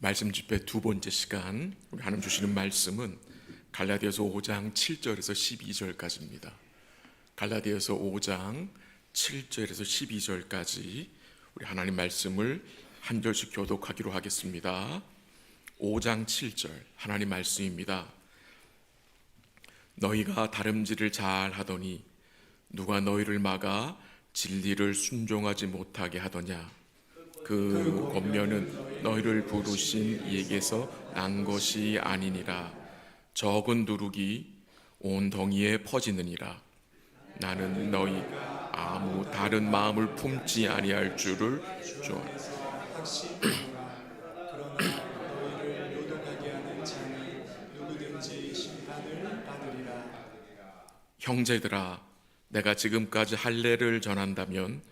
말씀 집회 두 번째 시간, 우리 하나님 주시는 말씀은 갈라디아서 5장 7절에서 12절까지입니다. 갈라디아서 5장 7절에서 12절까지 우리 하나님 말씀을 한 절씩 교독하기로 하겠습니다. 5장 7절 하나님 말씀입니다. 너희가 다름질을 잘 하더니 누가 너희를 막아 진리를 순종하지 못하게 하더냐. 그 권면은 너희를 부르신 이에게서 난 것이 아니니라. 적은 누룩이 온 덩이에 퍼지느니라. 나는 너희가 아무 다른 마음을 품지 아니할 줄을 형제들아, 내가 지금까지 할례를 전한다면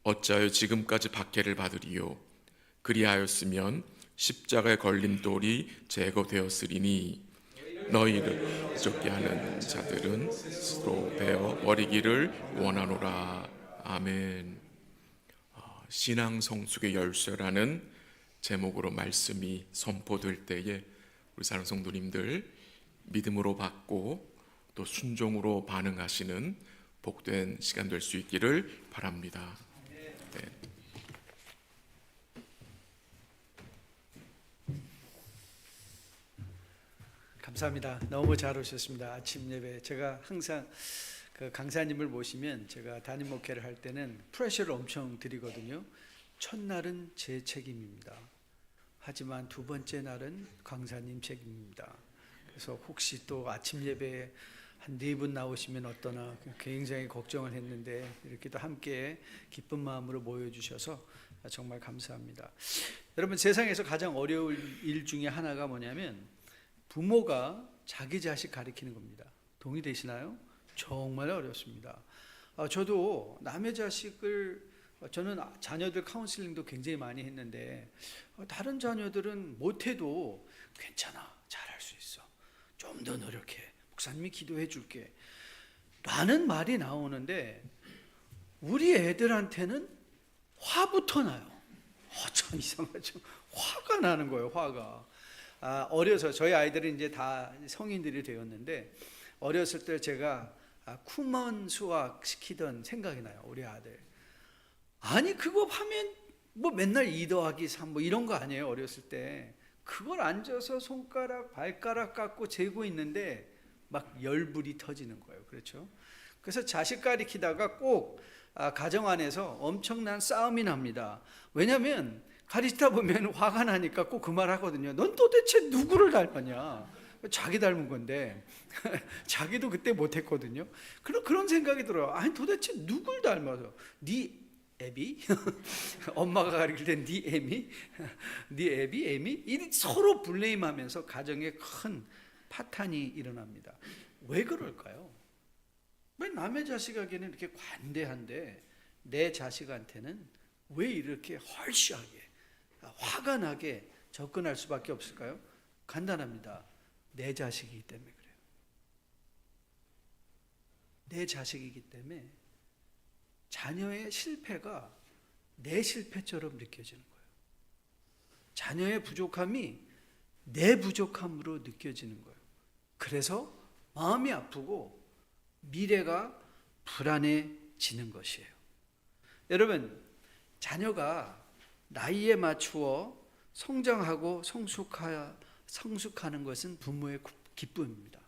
어찌하여 지금까지 박해를 받으리요. 그리하였으면 십자가에 걸린 돌이 제거되었으리니 너희를 쫓게 하는 자들은 스스로 베어 버리기를 원하노라. 아멘. 신앙 성숙의 열쇠라는 제목으로 말씀이 선포될 때에 우리 사랑 성도님들 믿음으로 받고 또 순종으로 반응하시는 복된 시간 될 수 있기를 바랍니다. 네. 감사합니다. 너무 잘 오셨습니다. 아침 예배. 제가 항상 그 강사님을 모시면 제가 담임 목회를 할 때는 프레셔를 엄청 드리거든요. 첫날은 제 책임입니다. 하지만 두 번째 날은 강사님 책임입니다. 그래서 혹시 또 아침 예배에 한 4분 나오시면 어떠나 굉장히 걱정을 했는데 이렇게 또 함께 기쁜 마음으로 모여주셔서 정말 감사합니다. 여러분, 세상에서 가장 어려울 일 중에 하나가 뭐냐면 부모가 자기 자식 가르치는 겁니다. 동의되시나요? 정말 어렵습니다. 저도 남의 자식을, 저는 자녀들 카운슬링도 굉장히 많이 했는데 다른 자녀들은 못해도 괜찮아, 잘할 수 있어, 좀 더 노력해, 목사님이 기도해 줄게 라는 말이 나오는데 우리 애들한테는 화부터 나요. 참 이상하죠. 화가 나는 거예요. 화가. 어려서 저희 아이들은 이제 다 성인들이 되었는데 어렸을 때 제가 쿠먼 수학 시키던 생각이 나요. 우리 아들. 아니 그거 하면 뭐 맨날 2 더하기 3 뭐 이런 거 아니에요. 어렸을 때 그걸 앉아서 손가락 발가락 깎고 재고 있는데 막 열불이 터지는 거예요. 그렇죠? 그래서 자식 가리키다가 꼭 가정 안에서 엄청난 싸움이 납니다. 왜냐하면 가르치다 보면 화가 나니까 꼭 그 말 하거든요. 넌 도대체 누구를 닮았냐? 자기 닮은 건데 자기도 그때 못했거든요. 그런 생각이 들어요. 아니 도대체 누굴 닮아서? 네 애비? 엄마가 가르칠 땐 네 애미? 네 애비? 애미? 이 서로 블레임하면서 가정에 큰 파탄이 일어납니다. 왜 그럴까요? 왜 남의 자식에게는 이렇게 관대한데 내 자식한테는 왜 이렇게 헐시하게 화가 나게 접근할 수밖에 없을까요? 간단합니다. 내 자식이기 때문에 그래요. 내 자식이기 때문에 자녀의 실패가 내 실패처럼 느껴지는 거예요. 자녀의 부족함이 내 부족함으로 느껴지는 거예요. 그래서 마음이 아프고 미래가 불안해지는 것이에요. 여러분, 자녀가 나이에 맞추어 성장하고 성숙하는 것은 부모의 기쁨입니다.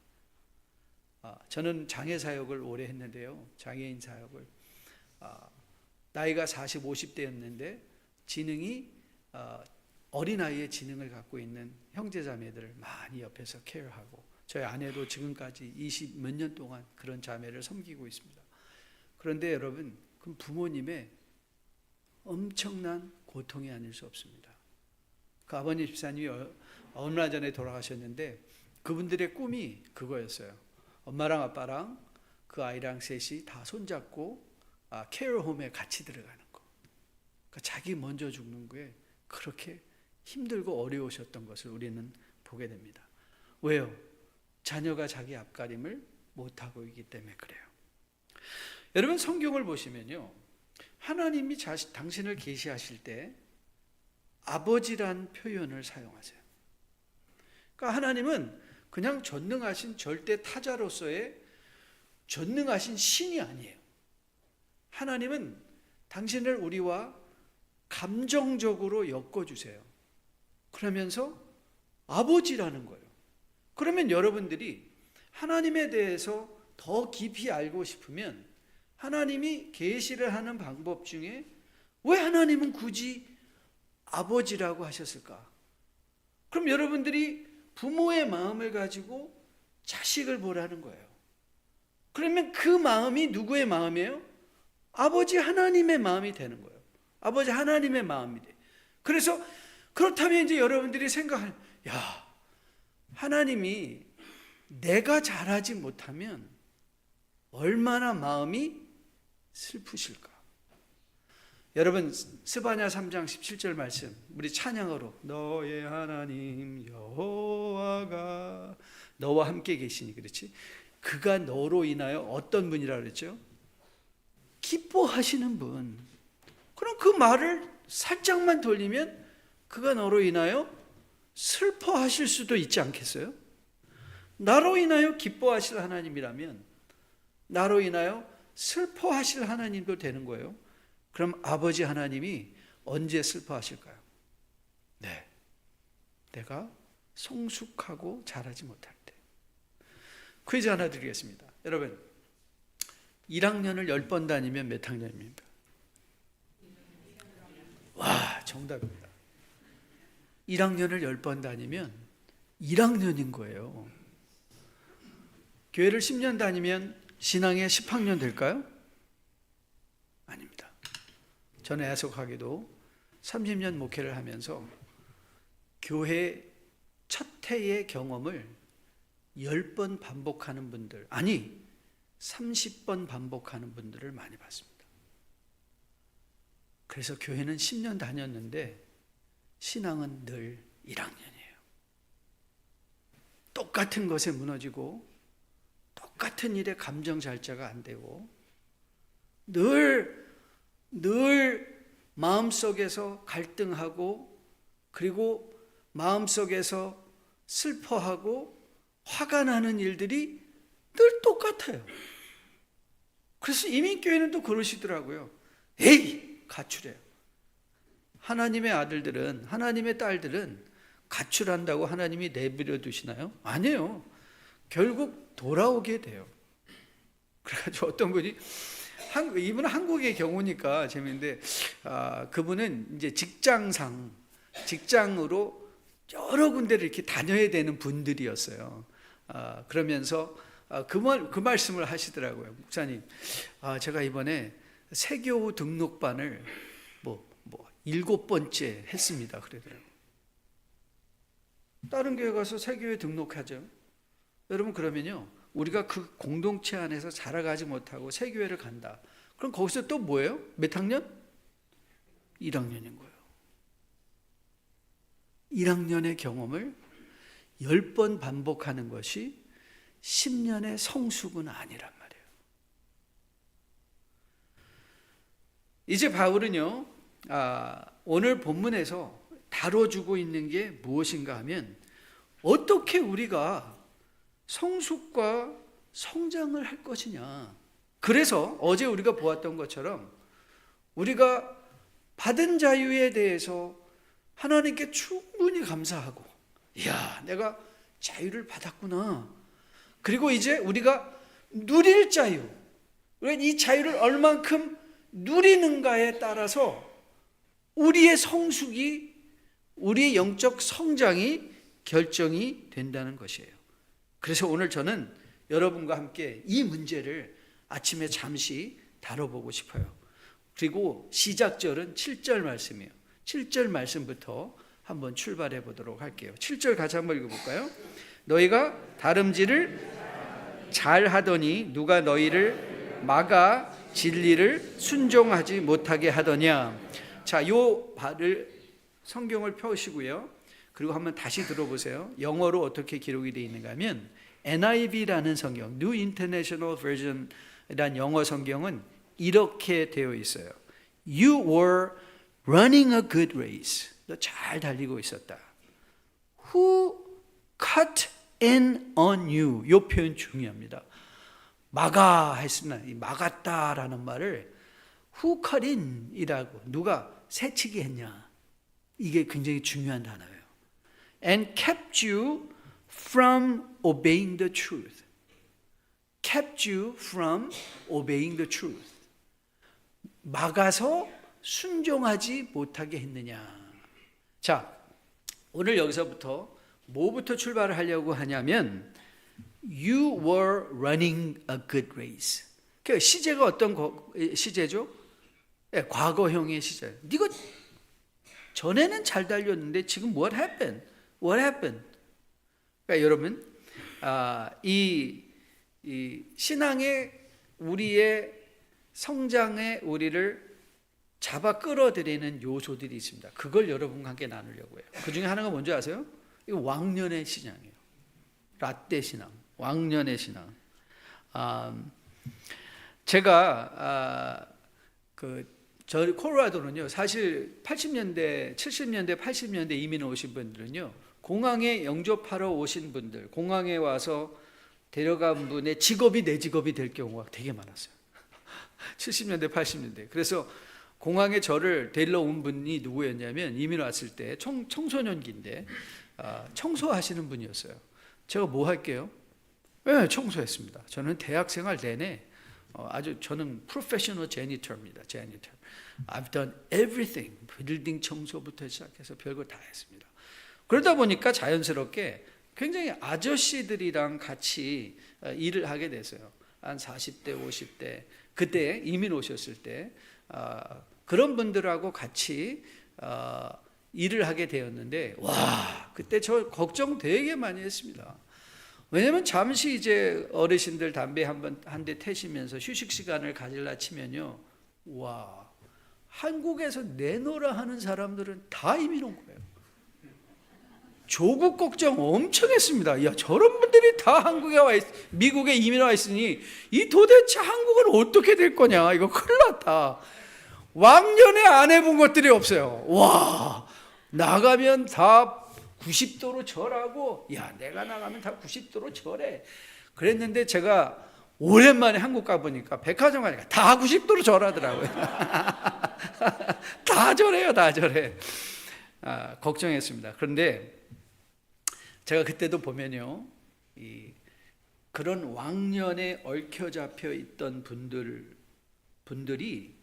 저는 장애 사역을 오래 했는데요. 장애인 사역을. 나이가 40, 50대였는데 지능이 어린아이의 지능을 갖고 있는 형제자매들을 많이 옆에서 케어하고 저희 아내도 지금까지 20 몇 년 동안 그런 자매를 섬기고 있습니다. 그런데 여러분, 그럼 부모님의 엄청난 고통이 아닐 수 없습니다. 그 아버님 집사님이 얼마 전에 돌아가셨는데 그분들의 꿈이 그거였어요. 엄마랑 아빠랑 그 아이랑 셋이 다 손잡고 케어홈에 같이 들어가는 거. 그러니까 자기 먼저 죽는 거에 그렇게 힘들고 어려우셨던 것을 우리는 보게 됩니다. 왜요? 자녀가 자기 앞가림을 못하고 있기 때문에 그래요. 여러분, 성경을 보시면요, 하나님이 당신을 계시하실 때 아버지란 표현을 사용하세요. 그러니까 하나님은 그냥 전능하신 절대 타자로서의 전능하신 신이 아니에요. 하나님은 당신을 우리와 감정적으로 엮어주세요. 그러면서 아버지라는 거예요. 그러면 여러분들이 하나님에 대해서 더 깊이 알고 싶으면 하나님이 계시를 하는 방법 중에 왜 하나님은 굳이 아버지라고 하셨을까? 그럼 여러분들이 부모의 마음을 가지고 자식을 보라는 거예요. 그러면 그 마음이 누구의 마음이에요? 아버지 하나님의 마음이 되는 거예요. 아버지 하나님의 마음이 돼. 그래서 그렇다면 이제 여러분들이 생각할, 야, 하나님이 내가 잘하지 못하면 얼마나 마음이 슬프실까? 여러분 스바냐 3장 17절 말씀 우리 찬양으로 너의 하나님 여호와가 너와 함께 계시니 그렇지? 그가 너로 인하여 어떤 분이라 그랬죠? 기뻐하시는 분. 그럼 그 말을 살짝만 돌리면 그가 너로 인하여 슬퍼하실 수도 있지 않겠어요? 나로 인하여 기뻐하실 하나님이라면 나로 인하여 슬퍼하실 하나님도 되는 거예요. 그럼 아버지 하나님이 언제 슬퍼하실까요? 네, 내가 성숙하고 잘하지 못할 때. 퀴즈 하나 드리겠습니다. 여러분 1학년을 10번 다니면 몇 학년입니까? 와, 정답입니다. 1학년을 10번 다니면 1학년인 거예요. 교회를 10년 다니면 신앙의 10학년 될까요? 아닙니다. 저는 애석하게도 30년 목회를 하면서 교회 첫 해의 경험을 10번 반복하는 분들, 아니 30번 반복하는 분들을 많이 봤습니다. 그래서 교회는 10년 다녔는데 신앙은 늘 1학년이에요. 똑같은 것에 무너지고 똑같은 일에 감정 절제가 안 되고 늘 마음속에서 갈등하고 그리고 마음속에서 슬퍼하고 화가 나는 일들이 늘 똑같아요. 그래서 이민교회는 또 그러시더라고요. 에이, 가출해요. 하나님의 아들들은, 하나님의 딸들은 가출한다고 하나님이 내버려 두시나요? 아니에요. 결국 돌아오게 돼요. 그래가지고 어떤 분이 이분은 한국의 경우니까 재밌는데 그분은 이제 직장으로 여러 군데를 이렇게 다녀야 되는 분들이었어요. 그러면서 그 말씀을 하시더라고요. 목사님, 제가 이번에 세교 등록반을 7번째 했습니다. 그러더라고요. 다른 교회 가서 세교에 등록하죠. 여러분 그러면요, 우리가 그 공동체 안에서 자라가지 못하고 세교회를 간다. 그럼 거기서 또 뭐예요? 몇 학년? 1학년인 거예요. 1학년의 경험을 10번 반복하는 것이 10년의 성숙은 아니란 말이에요. 이제 바울은요, 오늘 본문에서 다뤄주고 있는 게 무엇인가 하면 어떻게 우리가 성숙과 성장을 할 것이냐. 그래서 어제 우리가 보았던 것처럼 우리가 받은 자유에 대해서 하나님께 충분히 감사하고, 이야, 내가 자유를 받았구나. 그리고 이제 우리가 누릴 자유, 우리가 이 자유를 얼만큼 누리는가에 따라서 우리의 성숙이, 우리의 영적 성장이 결정이 된다는 것이에요. 그래서 오늘 저는 여러분과 함께 이 문제를 아침에 잠시 다뤄보고 싶어요. 그리고 시작절은 7절 말씀이에요. 7절 말씀부터 한번 출발해 보도록 할게요. 7절 같이 한번 읽어볼까요? 너희가 다름질을 잘하더니 누가 너희를 막아 진리를 순종하지 못하게 하더냐. 자, 요 발을 성경을 펴시고요. 그리고 한번 다시 들어보세요. 영어로 어떻게 기록이 되어 있는가 하면 NIV라는 성경, New International Version이라는 영어 성경은 이렇게 되어 있어요. You were running a good race. 너 잘 달리고 있었다. Who cut in on you? 이 표현 중요합니다. 막아 했으나 이 막았다라는 말을 who cut in이라고 누가 새치기 했냐. 이게 굉장히 중요한 단어예요. And kept you from obeying the truth. Kept you from obeying the truth. 막아서 순종하지 못하게 했느냐. 자, 오늘 여기서부터 뭐부터 출발을 하려고 하냐면 You were running a good race. 그 시제가 어떤 시제죠? 네, 과거형의 시제. 네가 전에는 잘 달렸는데 지금 what happened? What happened? 그러니까 여러분, 이 신앙의 우리의 성장에 우리를 잡아 끌어들이는 요소들이 있습니다. 그걸 여러분과 함께 나누려고 해요. 그 중에 하나가 뭔지 아세요? 이 왕년의 신앙이에요. 라떼 신앙, 왕년의 신앙. 제가 저 콜로라도는요, 사실 80년대, 70년대, 80년대 이민 오신 분들은요, 공항에 영접하러 오신 분들, 공항에 와서 데려간 분의 직업이 내 직업이 될 경우가 되게 많았어요. 70년대, 80년대. 그래서 공항에 저를 데리러 온 분이 누구였냐면 이민 왔을 때 청소년기인데 청소하시는 분이었어요. 제가 뭐 할게요? 네, 청소했습니다. 저는 대학생활 내내 저는 프로페셔널 제니터입니다. 제니터. I've done everything. 빌딩 청소부터 시작해서 별거 다 했습니다. 그러다 보니까 자연스럽게 굉장히 아저씨들이랑 같이 일을 하게 됐어요. 한 40대, 50대 그때 이민 오셨을 때 그런 분들하고 같이 일을 하게 되었는데 와 그때 저 걱정 되게 많이 했습니다. 왜냐면 잠시 이제 어르신들 담배 한 대 태시면서 휴식 시간을 가질라 치면요, 와 한국에서 내놓으라 하는 사람들은 다 이민 온 거예요. 조국 걱정 엄청 했습니다. 야, 저런 분들이 다 미국에 이민 와 있으니 이 도대체 한국은 어떻게 될 거냐. 이거 큰일 났다. 왕년에 안 해본 것들이 없어요. 와, 나가면 다 90도로 절하고, 야, 내가 나가면 다 90도로 절해. 그랬는데 제가 오랜만에 한국 가보니까 백화점 가니까 다 90도로 절하더라고요. 다 절해요, 다 절해. 걱정했습니다. 그런데 제가 그때도 보면요, 그런 왕년에 얽혀 잡혀 있던 분들이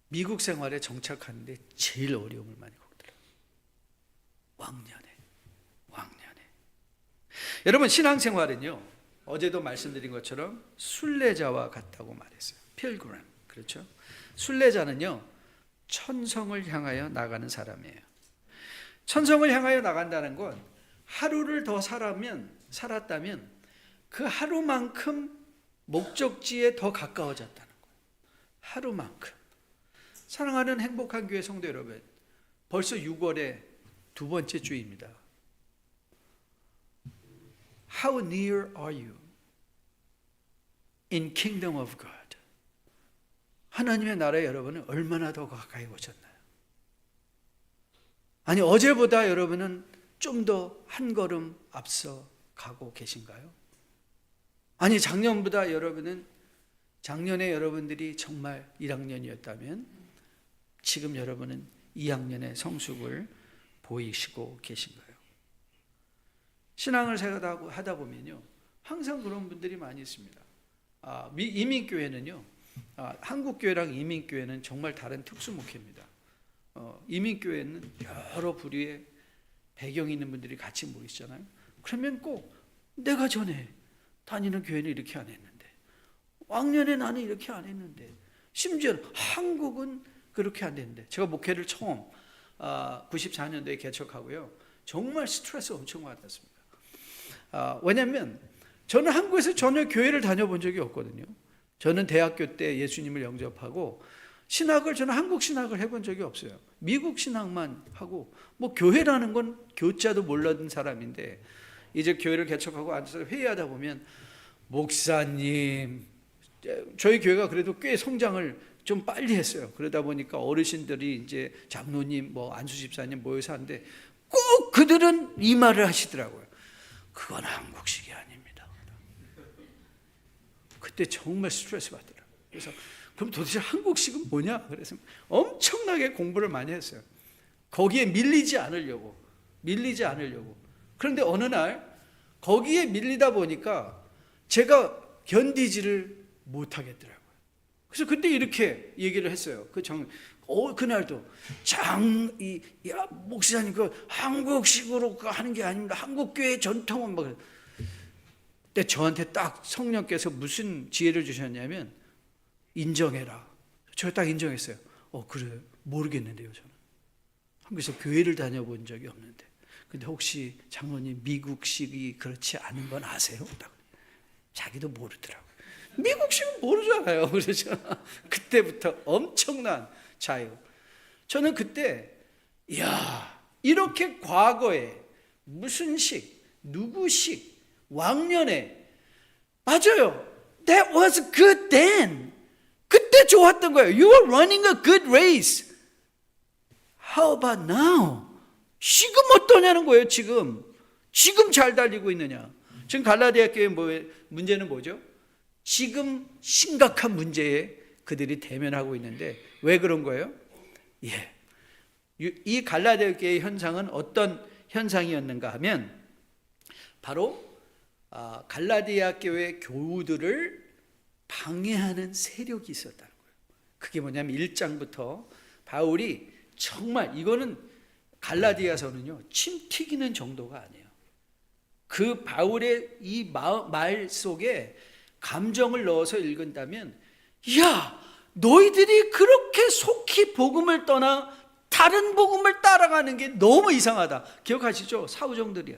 미국 생활에 정착하는데 제일 어려움을 많이 겪더라고요. 왕년에. 여러분, 신앙생활은요, 어제도 말씀드린 것처럼 순례자와 같다고 말했어요. 필그램, 그렇죠? 순례자는요, 천성을 향하여 나가는 사람이에요. 천성을 향하여 나간다는 건 하루를 더 살았다면 그 하루만큼 목적지에 더 가까워졌다는 거예요. 하루만큼. 사랑하는 행복한 교회 성도 여러분, 벌써 6월의 두 번째 주입니다. How near are you in kingdom of God? 하나님의 나라에 여러분은 얼마나 더 가까이 오셨나요? 아니, 어제보다 여러분은 좀 더 한 걸음 앞서 가고 계신가요? 아니, 작년에 여러분들이 정말 1학년이었다면 지금 여러분은 2학년의 성숙을 보이시고 계신가요? 신앙을 하다 보면요, 항상 그런 분들이 많이 있습니다. 이민교회는요, 한국교회랑 이민교회는 정말 다른 특수목회입니다. 이민교회는 여러 부류의 배경이 있는 분들이 같이 모이시잖아요. 그러면 꼭 내가 전에 다니는 교회는 이렇게 안 했는데, 왕년에 나는 이렇게 안 했는데, 심지어 한국은 그렇게 안 됐는데, 제가 목회를 처음 94년도에 개척하고요, 정말 스트레스 엄청 받았습니다. 왜냐하면 저는 한국에서 전혀 교회를 다녀본 적이 없거든요. 저는 대학교 때 예수님을 영접하고 저는 한국 신학을 해본 적이 없어요. 미국 신학만 하고, 뭐 교회라는 건 교자도 몰랐던 사람인데, 이제 교회를 개척하고 앉아서 회의하다 보면 목사님, 저희 교회가 그래도 꽤 성장을 좀 빨리 했어요. 그러다 보니까 어르신들이 이제 장로님, 뭐 안수 집사님 모여서 하는데 꼭 그들은 이 말을 하시더라고요. 그건 한국식이 아닙니다. 그때 정말 스트레스 받더라고요. 그래서 그럼 도대체 한국식은 뭐냐? 그래서 엄청나게 공부를 많이 했어요. 거기에 밀리지 않으려고. 그런데 어느 날 거기에 밀리다 보니까 제가 견디지를 못하겠더라고요. 그래서 그때 이렇게 얘기를 했어요. 그날도 목사님 그 한국식으로 하는 게 아닙니다. 한국교회 전통은 뭐. 근데 저한테 딱 성령께서 무슨 지혜를 주셨냐면 인정해라. 제가 딱 인정했어요. 그래 모르겠는데요 저는. 한국에서 교회를 다녀본 적이 없는데. 근데 혹시 장로님 미국식이 그렇지 않은 건 아세요? 딱. 자기도 모르더라고요. 미국식은 모르잖아요. 그래서 그때부터 엄청난 자유. 저는 그때 이렇게 과거에 무슨 식, 누구식, 왕년에 맞아요. That was good then. 그때 좋았던 거예요. You were running a good race. How about now? 지금 어떠냐는 거예요. 지금 잘 달리고 있느냐. 지금 갈라디아 교회 문제는 뭐죠? 지금 심각한 문제에 그들이 대면하고 있는데 왜 그런 거예요? 이 갈라디아 교회의 현상은 어떤 현상이었는가 하면 바로 갈라디아 교회 교우들을 방해하는 세력이 있었다는 거예요. 그게 뭐냐면 1장부터 바울이 정말 이거는 갈라디아서는요 침 튀기는 정도가 아니에요. 그 바울의 이 말 속에 감정을 넣어서 읽은다면 너희들이 그렇게 속히 복음을 떠나 다른 복음을 따라가는 게 너무 이상하다. 기억하시죠? 사우정들이야.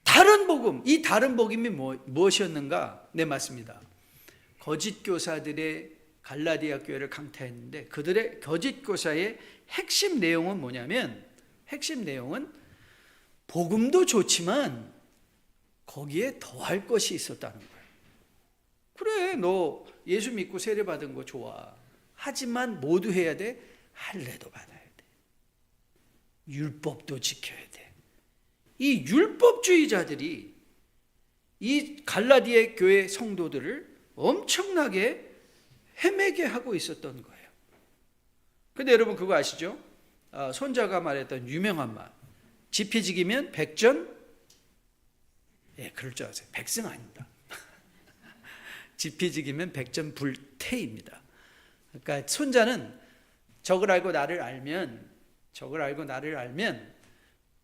다른 복음, 이 다른 복음이 무엇이었는가? 네, 맞습니다. 거짓 교사들의 갈라디아 교회를 강타했는데 그들의 거짓 교사의 핵심 내용은 뭐냐면 복음도 좋지만 거기에 더할 것이 있었다는 거예요. 그래, 너 예수 믿고 세례 받은 거 좋아. 하지만 모두 해야 돼. 할례도 받아야 돼. 율법도 지켜야 돼. 이 율법주의자들이 이 갈라디아 교회 성도들을 엄청나게 헤매게 하고 있었던 거예요. 근데 여러분 그거 아시죠? 손자가 말했던 유명한 말. 지피지기면 백전, 그럴 줄 아세요. 백승 아닙니다. 지피지기면 백전불태입니다. 그러니까 손자는 적을 알고 나를 알면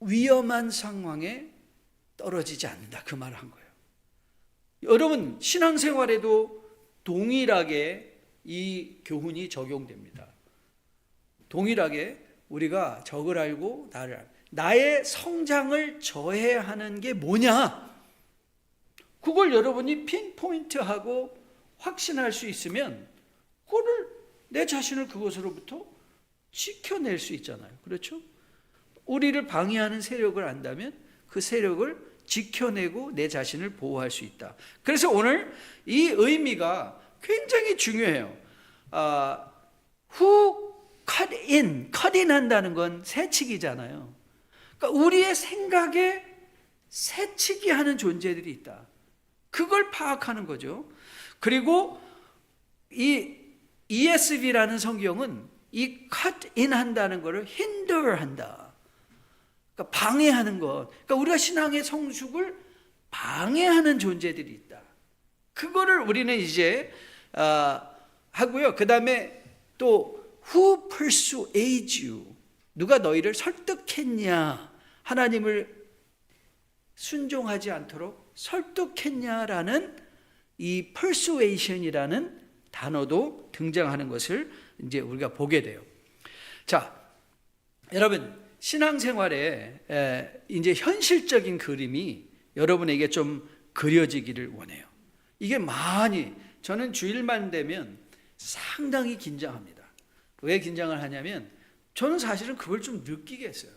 위험한 상황에 떨어지지 않는다. 그 말을 한 거예요. 여러분 신앙생활에도 동일하게 이 교훈이 적용됩니다. 동일하게 우리가 적을 알고 나를 알고 나의 성장을 저해하는 게 뭐냐? 그걸 여러분이 핀포인트하고 확신할 수 있으면 그거를 내 자신을 그것으로부터 지켜낼 수 있잖아요. 그렇죠? 우리를 방해하는 세력을 안다면 그 세력을 지켜내고 내 자신을 보호할 수 있다. 그래서 오늘 이 의미가 굉장히 중요해요. Who cut in 한다는 건 새치기잖아요. 그러니까 우리의 생각에 새치기 하는 존재들이 있다. 그걸 파악하는 거죠. 그리고 이 ESV라는 성경은 이 cut in 한다는 것을 hinder 한다. 그러니까 방해하는 것. 그러니까 우리가 신앙의 성숙을 방해하는 존재들이 있다. 그거를 우리는 이제 하고요. 그 다음에 또 who persuades you? 누가 너희를 설득했냐? 하나님을 순종하지 않도록 설득했냐라는 이 persuasion이라는 단어도 등장하는 것을 이제 우리가 보게 돼요. 자, 여러분 신앙생활에 이제 현실적인 그림이 여러분에게 좀 그려지기를 원해요. 이게 많이 저는 주일만 되면 상당히 긴장합니다. 왜 긴장을 하냐면 저는 사실은 그걸 좀 느끼게 했어요.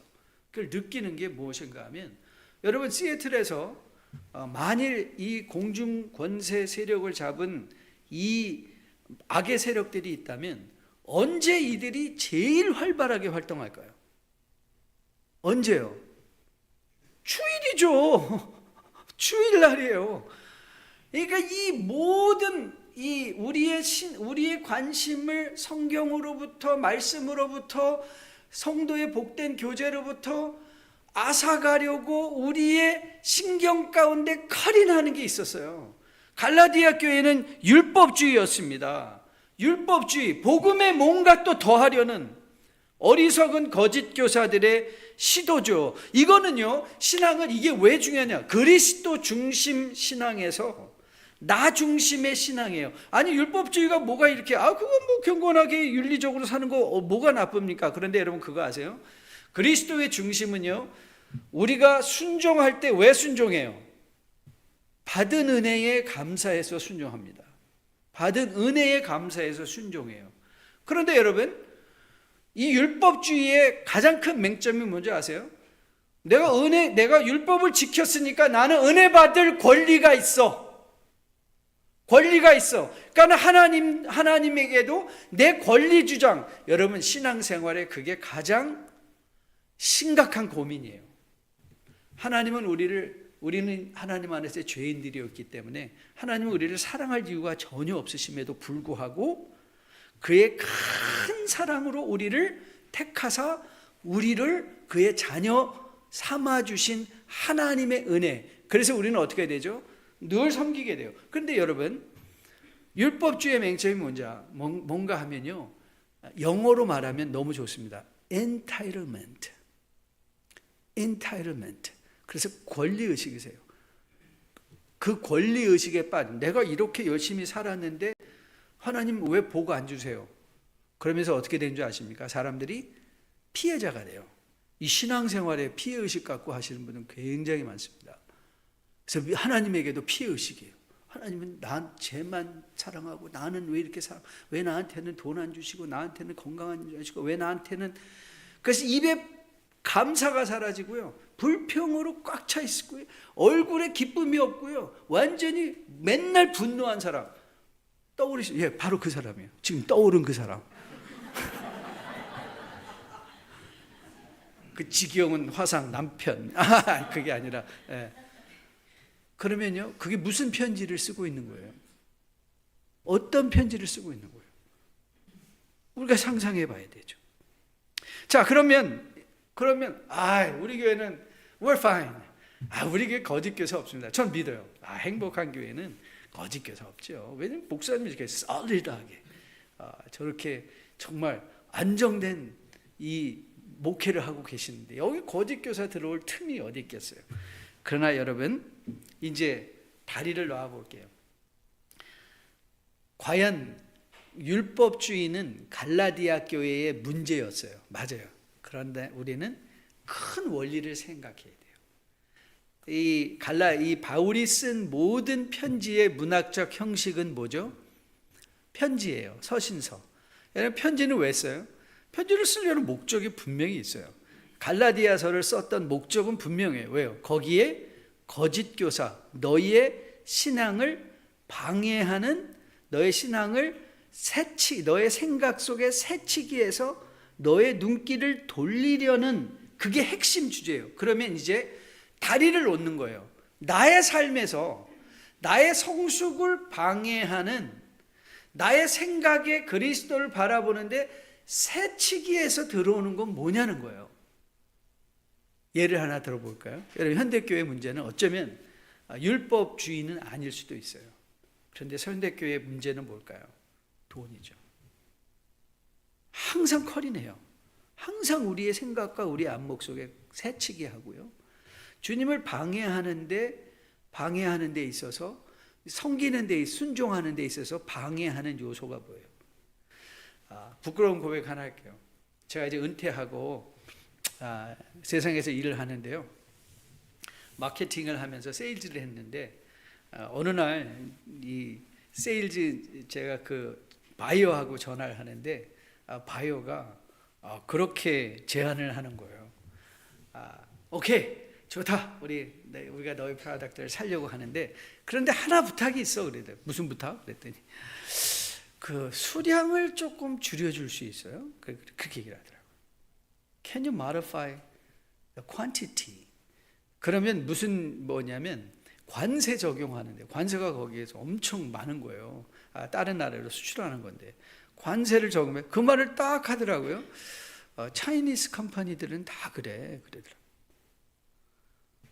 그걸 느끼는 게 무엇인가 하면 여러분 시애틀에서 만일 이 공중 권세 세력을 잡은 이 악의 세력들이 있다면 언제 이들이 제일 활발하게 활동할까요? 언제요? 주일이죠. 주일날이에요. 그러니까 이 모든 우리의 관심을 성경으로부터, 말씀으로부터, 성도의 복된 교제로부터 앗아가려고 우리의 신경 가운데 칼이 나는 게 있었어요. 갈라디아 교회는 율법주의였습니다. 율법주의, 복음에 뭔가 또 더하려는 어리석은 거짓 교사들의 시도죠. 이거는요, 신앙은 이게 왜 중요하냐? 그리스도 중심 신앙에서 나 중심의 신앙이에요. 아니, 율법주의가 뭐가 이렇게, 그건 뭐 경건하게 윤리적으로 사는 거 뭐가 나쁩니까? 그런데 여러분 그거 아세요? 그리스도의 중심은요, 우리가 순종할 때 왜 순종해요? 받은 은혜에 감사해서 순종합니다. 받은 은혜에 감사해서 순종해요. 그런데 여러분, 이 율법주의의 가장 큰 맹점이 뭔지 아세요? 내가 율법을 지켰으니까 나는 은혜 받을 권리가 있어. 권리가 있어. 그러니까 하나님에게도 내 권리 주장. 여러분, 신앙생활에 그게 가장 심각한 고민이에요. 우리는 하나님 안에서 죄인들이었기 때문에 하나님은 우리를 사랑할 이유가 전혀 없으심에도 불구하고 그의 큰 사랑으로 우리를 택하사 우리를 그의 자녀 삼아주신 하나님의 은혜. 그래서 우리는 어떻게 되죠? 늘 섬기게 돼요. 그런데 여러분, 율법주의 맹점이 뭔가 하면요, 영어로 말하면 너무 좋습니다. Entitlement. 그래서 권리의식이세요. 그 권리의식에 빠진, 내가 이렇게 열심히 살았는데 하나님 왜 복 안 주세요? 그러면서 어떻게 된 줄 아십니까? 사람들이 피해자가 돼요. 이 신앙생활에 피해의식 갖고 하시는 분은 굉장히 많습니다. 그래서 하나님에게도 피해의식이에요. 하나님은 쟤만 사랑하고 나는 왜 이렇게 왜 나한테는 돈 안 주시고 나한테는 건강 안 주시고 왜 나한테는. 그래서 입에 감사가 사라지고요, 불평으로 꽉 차 있고요, 얼굴에 기쁨이 없고요, 완전히 맨날 분노한 사람 떠오르시죠? 예, 바로 그 사람이에요. 지금 떠오른 그 사람. 그 지경은 화상 남편. 그게 아니라, 예. 그러면요, 그게 무슨 편지를 쓰고 있는 거예요? 어떤 편지를 쓰고 있는 거예요? 우리가 상상해 봐야 되죠. 자, 그러면 우리 교회는 we're fine. 우리 교회 거짓 교사 없습니다. 전 믿어요. 행복한 교회는 거짓 교사 없죠. 왜냐면 목사님이 이렇게 solid하게 저렇게 정말 안정된 이 목회를 하고 계시는데 여기 거짓 교사 들어올 틈이 어디 있겠어요. 그러나 여러분, 이제 다리를 놓아 볼게요. 과연 율법주의는 갈라디아 교회의 문제였어요. 맞아요. 그런데 우리는 큰 원리를 생각해야 돼요. 이 바울이 쓴 모든 편지의 문학적 형식은 뭐죠? 편지예요. 서신서. 여러분, 편지는 왜 써요? 편지를 쓰려는 목적이 분명히 있어요. 갈라디아서를 썼던 목적은 분명해요. 왜요? 거기에 거짓 교사, 너희의 신앙을 방해하는, 너의 신앙을 너의 생각 속에 새치기 해서 너의 눈길을 돌리려는, 그게 핵심 주제예요. 그러면 이제 다리를 놓는 거예요. 나의 삶에서 나의 성숙을 방해하는, 나의 생각에 그리스도를 바라보는데 새치기에서 들어오는 건 뭐냐는 거예요. 예를 하나 들어볼까요? 여러분, 현대교회 문제는 어쩌면 율법주의는 아닐 수도 있어요. 그런데 현대교회의 문제는 뭘까요? 돈이죠. 항상 컬이네요. 항상 우리의 생각과 우리의 안목 속에 새치기 하고요, 주님을 방해하는 데 있어서, 섬기는 데, 순종하는 데 있어서 방해하는 요소가 뭐예요? 부끄러운 고백 하나 할게요. 제가 이제 은퇴하고 세상에서 일을 하는데요, 마케팅을 하면서 세일즈를 했는데 어느 날 이 세일즈, 제가 그 바이어하고 전화를 하는데 바이어가 그렇게 제안을 하는 거예요. 오케이, 좋다. 우리가 너희 프로덕트를 살려고 하는데, 그런데 하나 부탁이 있어. 그래도 무슨 부탁? 그랬더니 그 수량을 조금 줄여줄 수 있어요? 그렇게 얘기를 하더라고요. Can you modify the quantity? 그러면 무슨 뭐냐면 관세 적용하는데, 관세가 거기에서 엄청 많은 거예요. 다른 나라로 수출하는 건데 관세를 적으면 그 말을 딱 하더라고요. 차이니스 컴퍼니들은 다 그러더라고요.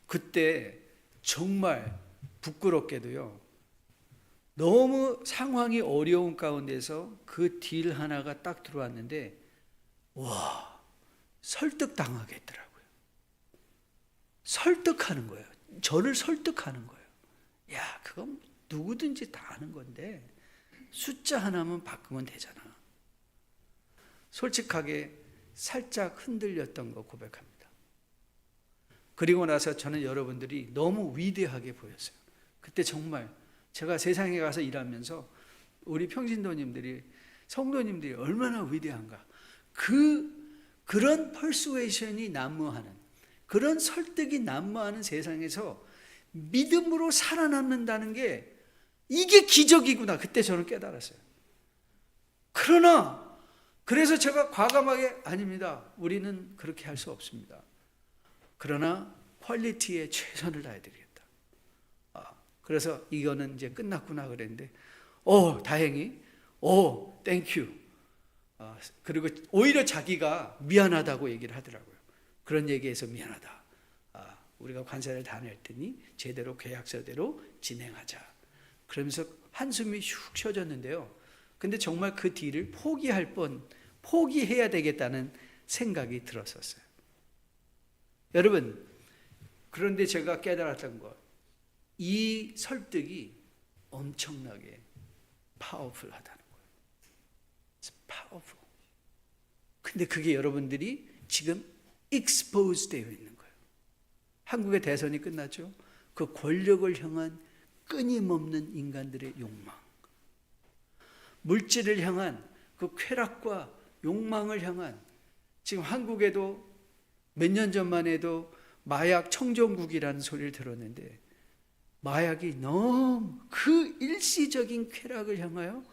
그때 정말 부끄럽게도요, 너무 상황이 어려운 가운데서 그 딜 하나가 딱 들어왔는데, 와, 설득당하겠더라고요. 설득하는 거예요. 저를 설득하는 거예요. 야, 그건 누구든지 다 아는 건데 숫자 하나만 바꾸면 되잖아. 솔직하게 살짝 흔들렸던 거 고백합니다. 그리고 나서 저는 여러분들이 너무 위대하게 보였어요. 그때 정말 제가 세상에 가서 일하면서 우리 평신도님들이, 성도님들이 얼마나 위대한가. 그런 퍼수에이션이 난무하는, 그런 설득이 난무하는 세상에서 믿음으로 살아남는다는 게 이게 기적이구나. 그때 저는 깨달았어요. 그러나 그래서 제가 과감하게 아닙니다. 우리는 그렇게 할 수 없습니다. 그러나 퀄리티에 최선을 다해 드리겠다. 그래서 이거는 이제 끝났구나 그랬는데, 다행히, 땡큐. 그리고 오히려 자기가 미안하다고 얘기를 하더라고요. 그런 얘기해서 미안하다. 우리가 관세를 다 낼 테니 제대로 계약서대로 진행하자. 그러면서 한숨이 슉 쉬어졌는데요. 근데 정말 그 딜을 포기해야 되겠다는 생각이 들었었어요. 여러분, 그런데 제가 깨달았던 것, 이 설득이 엄청나게 파워풀하다는 거예요. It's powerful. 근데 그게 여러분들이 지금 expose 되어 있는 거예요. 한국의 대선이 끝났죠. 그 권력을 향한 끊임없는 인간들의 욕망, 물질을 향한 그 쾌락과 욕망을 향한, 지금 한국에도 몇 년 전만 해도 마약 청정국이라는 소리를 들었는데, 마약이 너무 그 일시적인 쾌락을 향하여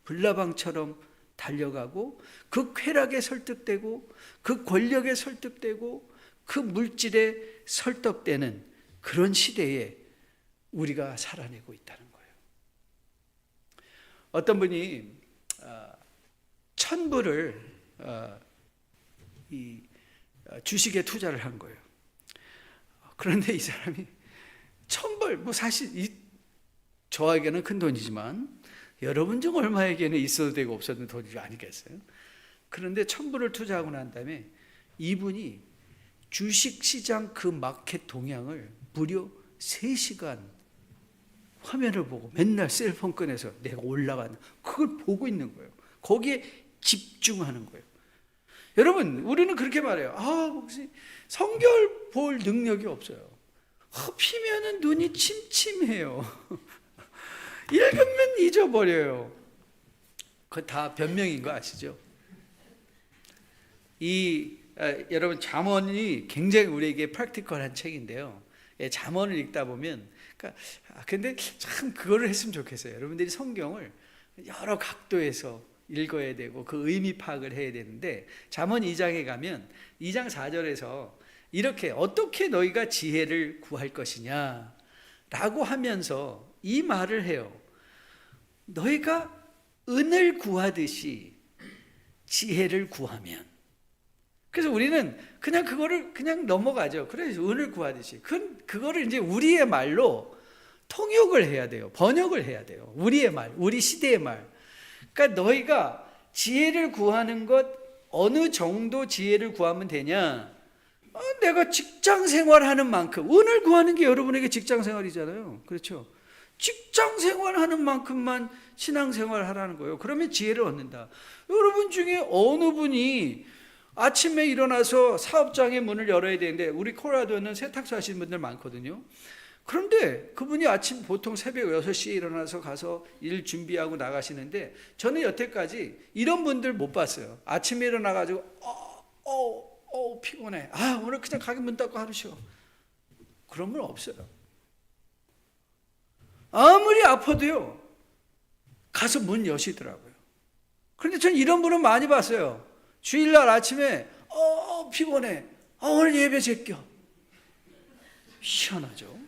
불나방처럼 달려가고, 그 쾌락에 설득되고, 그 권력에 설득되고, 그 물질에 설득되는 그런 시대에 우리가 살아내고 있다는 거예요. 어떤 분이 1,000불을 이 주식에 투자를 한 거예요. 그런데 이 사람이 1,000불, 뭐 사실 저에게는 큰 돈이지만 여러분 중 얼마에게는 있어도 되고 없어도 돈이 아니겠어요? 그런데 1,000불을 투자하고 난 다음에 이분이 주식시장 그 마켓 동향을 무려 3시간 화면을 보고, 맨날 셀폰 꺼내서 내가 올라가는 그걸 보고 있는 거예요. 거기에 집중하는 거예요. 여러분, 우리는 그렇게 말해요. 혹시 성경 볼 능력이 없어요. 피면은 눈이 침침해요. 읽으면 잊어버려요. 그거 다 변명인 거 아시죠? 여러분, 잠언이 굉장히 우리에게 프랙티컬한 책인데요. 잠언을 읽다 보면, 근데 참 그거를 했으면 좋겠어요. 여러분들이 성경을 여러 각도에서 읽어야 되고 그 의미 파악을 해야 되는데, 잠언 2장에 가면 2장 4절에서 이렇게 어떻게 너희가 지혜를 구할 것이냐 라고 하면서 이 말을 해요. 너희가 은을 구하듯이 지혜를 구하면. 그래서 우리는 그냥 그거를 그냥 넘어가죠. 그래서 은을 구하듯이. 그거를 이제 우리의 말로 통역을 해야 돼요. 번역을 해야 돼요. 우리의 말, 우리 시대의 말. 그러니까 너희가 지혜를 구하는 것, 어느 정도 지혜를 구하면 되냐? 내가 직장 생활하는 만큼, 은을 구하는 게 여러분에게 직장 생활이잖아요. 그렇죠? 직장 생활하는 만큼만 신앙생활 하라는 거예요. 그러면 지혜를 얻는다. 여러분 중에 어느 분이 아침에 일어나서 사업장의 문을 열어야 되는데, 우리 콜로라도는 세탁소 하시는 분들 많거든요. 그런데 그분이 아침 보통 새벽 6시에 일어나서 가서 일 준비하고 나가시는데, 저는 여태까지 이런 분들 못 봤어요. 아침에 일어나가지고 피곤해. 오늘 그냥 가게 문 닫고 하루 쉬어. 그런 분 없어요. 아무리 아파도요, 가서 문 여시더라고요. 그런데 전 이런 분은 많이 봤어요. 주일날 아침에 피곤해. 오늘 예배 제껴. 희한하죠.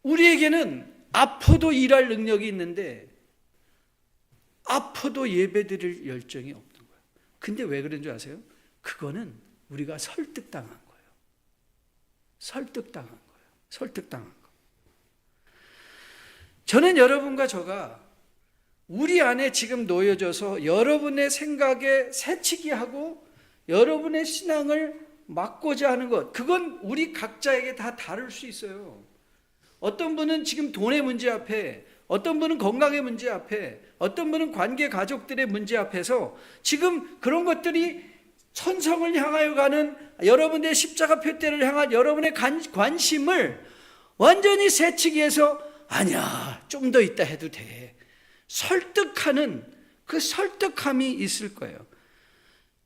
우리에게는 아파도 일할 능력이 있는데 아파도 예배드릴 열정이 없는 거예요. 근데 왜 그런 줄 아세요? 그거는 우리가 설득당한 거예요. 설득당한 거예요. 설득당한 거. 저는 여러분과 저가 우리 안에 지금 놓여져서 여러분의 생각에 새치기 하고 여러분의 신앙을 막고자 하는 것, 그건 우리 각자에게 다 다를 수 있어요. 어떤 분은 지금 돈의 문제 앞에, 어떤 분은 건강의 문제 앞에, 어떤 분은 관계 가족들의 문제 앞에서 지금 그런 것들이 천성을 향하여 가는 여러분의 십자가 표대를 향한 여러분의 관심을 완전히 새치기해서 아니야, 좀 더 있다 해도 돼. 설득하는 그 설득함이 있을 거예요.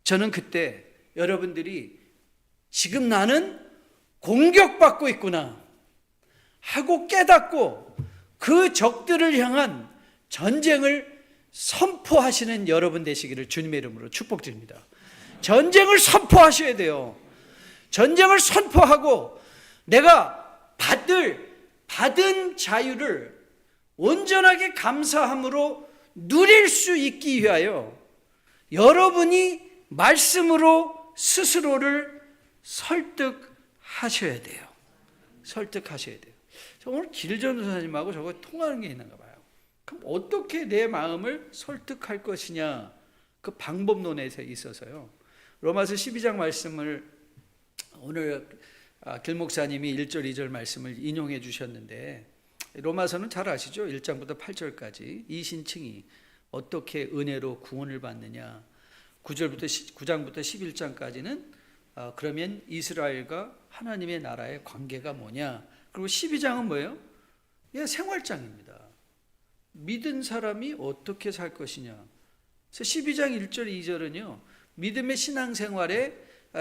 저는 그때 여러분들이 지금 나는 공격받고 있구나 하고 깨닫고 그 적들을 향한 전쟁을 선포하시는 여러분 되시기를 주님의 이름으로 축복드립니다. 전쟁을 선포하셔야 돼요. 전쟁을 선포하고 내가 받은 자유를 온전하게 감사함으로 누릴 수 있기 위하여 여러분이 말씀으로 스스로를 설득하셔야 돼요. 설득하셔야 돼요. 저 오늘 길전 전사님하고 저거 통하는 게 있는가 봐요. 그럼 어떻게 내 마음을 설득할 것이냐, 그 방법론에 있어서요. 로마서 12장 말씀을 오늘 길 목사님이 1절 2절 말씀을 인용해 주셨는데, 로마서는 잘 아시죠? 1장부터 8절까지 이신층이 어떻게 은혜로 구원을 받느냐, 9장부터 11장까지는 그러면 이스라엘과 하나님의 나라의 관계가 뭐냐, 그리고 12장은 뭐예요? 생활장입니다. 믿은 사람이 어떻게 살 것이냐. 그래서 12장 1절 2절은요 믿음의 신앙생활에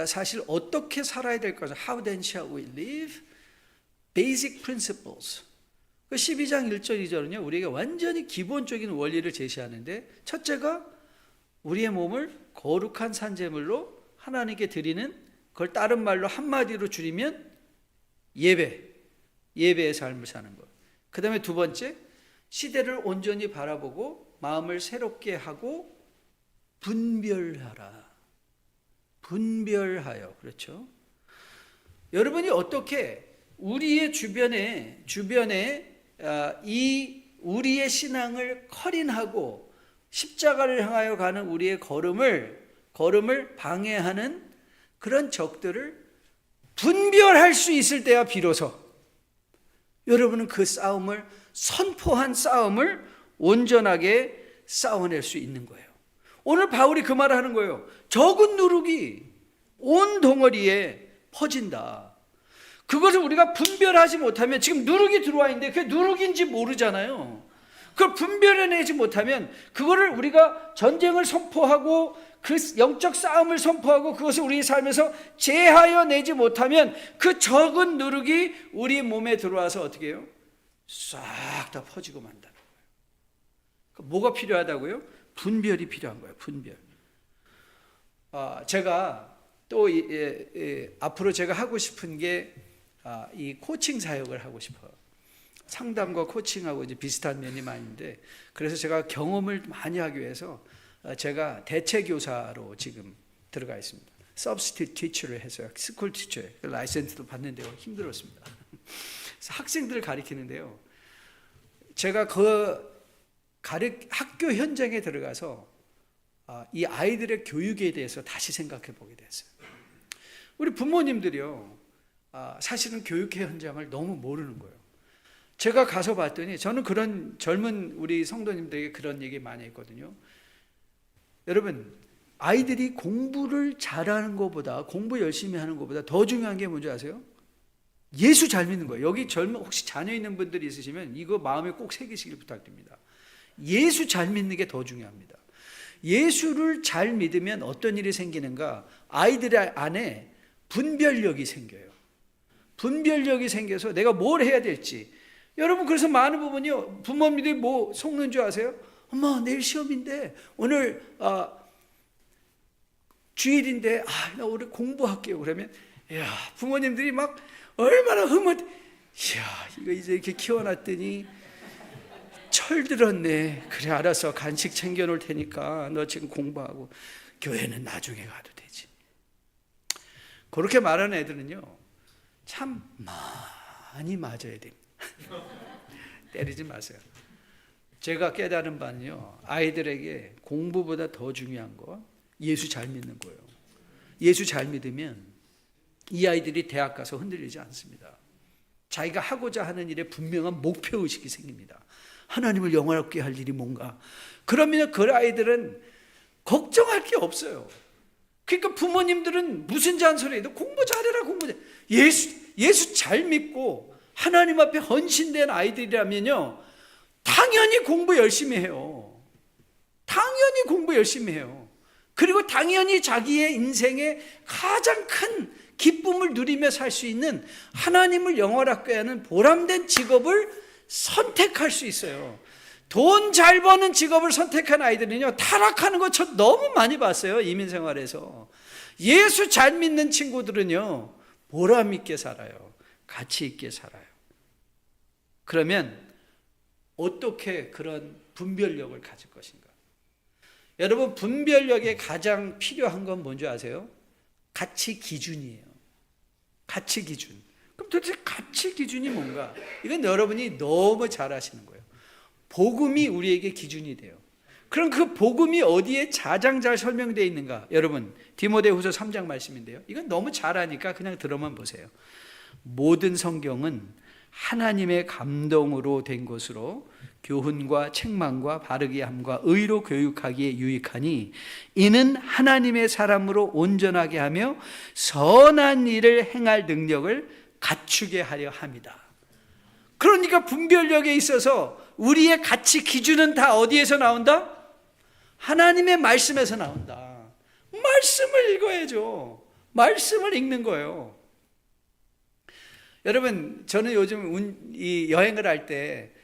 사실 어떻게 살아야 될 것을, How then shall we live? Basic principles. 12장 1절 2절은요 우리에게 완전히 기본적인 원리를 제시하는데, 첫째가 우리의 몸을 거룩한 산제물로 하나님께 드리는, 그걸 다른 말로 한마디로 줄이면 예배의 삶을 사는 것. 그 다음에 두 번째, 시대를 온전히 바라보고 마음을 새롭게 하고 분별하여. 그렇죠? 여러분이 어떻게 우리의 주변에 이 우리의 신앙을 커린하고 십자가를 향하여 가는 우리의 걸음을 방해하는 그런 적들을 분별할 수 있을 때야 비로소 여러분은 그 싸움을, 선포한 싸움을 온전하게 싸워낼 수 있는 거예요. 오늘 바울이 그 말을 하는 거예요. 적은 누룩이 온 덩어리에 퍼진다. 그것을 우리가 분별하지 못하면, 지금 누룩이 들어와 있는데 그게 누룩인지 모르잖아요. 그걸 분별해내지 못하면 그거를 우리가 전쟁을 선포하고 그 영적 싸움을 선포하고 그것을 우리 삶에서 제하여 내지 못하면 그 적은 누룩이 우리 몸에 들어와서 어떻게 해요? 싹 다 퍼지고 만다는 거예요. 뭐가 필요하다고요? 분별이 필요한 거예요. 분별. 제가 또 앞으로 제가 하고 싶은 게 이 코칭 사역을 하고 싶어요. 상담과 코칭하고 이제 비슷한 면이 많은데, 그래서 제가 경험을 많이 하기 위해서 제가 대체 교사로 지금 들어가 있습니다. Substitute teacher를 해서 스쿨 티처 라이센스도 받는데요. 힘들었습니다. 그래서 학생들을 가르치는데요. 제가 학교 현장에 들어가서 이 아이들의 교육에 대해서 다시 생각해 보게 됐어요. 우리 부모님들이요, 사실은 교육 현장을 너무 모르는 거예요. 제가 가서 봤더니 저는 그런 젊은 우리 성도님들에게 그런 얘기 많이 했거든요. 여러분, 아이들이 공부를 잘하는 것보다, 공부 열심히 하는 것보다 더 중요한 게 뭔지 아세요? 예수 잘 믿는 거예요. 여기 혹시 자녀 있는 분들이 있으시면 이거 마음에 꼭 새기시길 부탁드립니다. 예수 잘 믿는 게 더 중요합니다. 예수를 잘 믿으면 어떤 일이 생기는가? 아이들 안에 분별력이 생겨요. 분별력이 생겨서 내가 뭘 해야 될지. 여러분, 그래서 많은 부분이요, 부모님들이 뭐 속는 줄 아세요? 엄마 내일 시험인데 오늘 주일인데 나 오늘 공부할게요. 그러면 야 부모님들이 막 얼마나 이야 이거 이제 이렇게 키워놨더니 철들었네. 그래 알았어 간식 챙겨놓을 테니까 너 지금 공부하고 교회는 나중에 가도 되지. 그렇게 말하는 애들은요 참 많이 맞아야 됩니다. 때리지 마세요. 제가 깨달은 바는요 아이들에게 공부보다 더 중요한 거 예수 잘 믿는 거예요. 예수 잘 믿으면 이 아이들이 대학 가서 흔들리지 않습니다. 자기가 하고자 하는 일에 분명한 목표의식이 생깁니다. 하나님을 영화롭게 할 일이 뭔가. 그러면 그 아이들은 걱정할 게 없어요. 그러니까 부모님들은 무슨 잔소리해도 공부 잘해라 공부 잘해. 예수 잘 믿고 하나님 앞에 헌신된 아이들이라면요 당연히 공부 열심히 해요. 당연히 공부 열심히 해요. 그리고 당연히 자기의 인생의 가장 큰 기쁨을 누리며 살 수 있는 하나님을 영화롭게 하는 보람된 직업을 선택할 수 있어요. 돈 잘 버는 직업을 선택한 아이들은요 타락하는 거 저 너무 많이 봤어요. 이민 생활에서. 예수 잘 믿는 친구들은요 보람 있게 살아요. 가치 있게 살아요. 그러면 어떻게 그런 분별력을 가질 것인가? 여러분 분별력에 가장 필요한 건 뭔지 아세요? 가치 기준이에요. 가치 기준. 그럼 도대체 가치 기준이 뭔가? 이건 여러분이 너무 잘 아시는 거예요. 복음이 우리에게 기준이 돼요. 그럼 그 복음이 어디에 가장 잘 설명되어 있는가? 여러분 디모데후서 3장 말씀인데요. 이건 너무 잘 아니까 그냥 들어만 보세요. 모든 성경은 하나님의 감동으로 된 것으로 교훈과 책망과 바르게 함과 의로 교육하기에 유익하니 이는 하나님의 사람으로 온전하게 하며 선한 일을 행할 능력을 갖추게 하려 함이다. 그러니까 분별력에 있어서 우리의 가치 기준은 다 어디에서 나온다? 하나님의 말씀에서 나온다. 말씀을 읽어야죠. 말씀을 읽는 거예요. 여러분 저는 요즘 이 여행을 할 때